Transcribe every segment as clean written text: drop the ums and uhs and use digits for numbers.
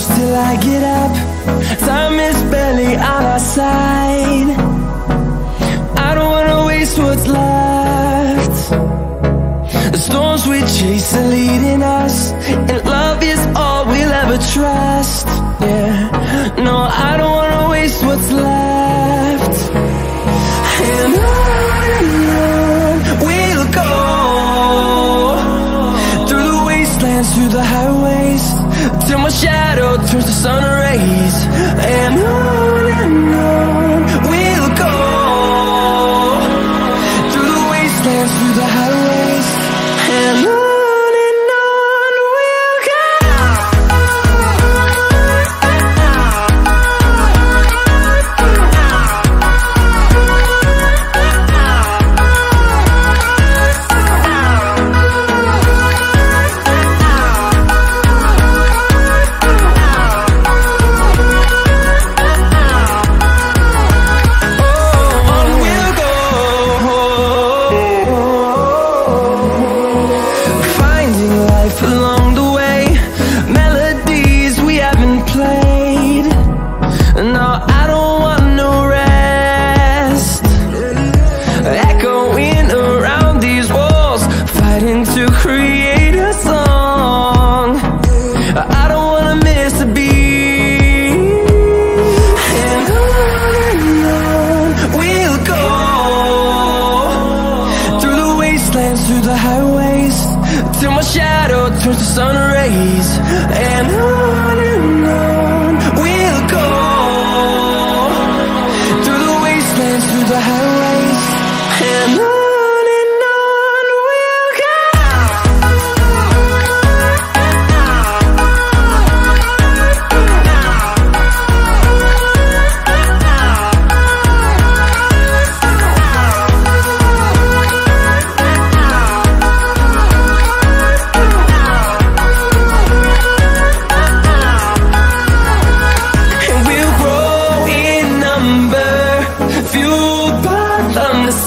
close till I get up. Time is barely on our side. I don't wanna waste what's left. The storms we chase are leading us, and love is all we'll ever trust. Yeah, no, I don't wanna waste what's left. And on we'll go, through the wastelands, through the highways, till my shadow turns to sun rays. And on we'll go, through the wastelands, through the highways, and on we'll go. Through the highways, till my shadow turns to sun rays. And on we'll go, through the wastelands, through the highways, and on we'll go.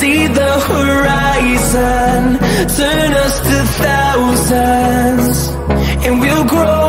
See the horizon, turn us to thousands, and we'll grow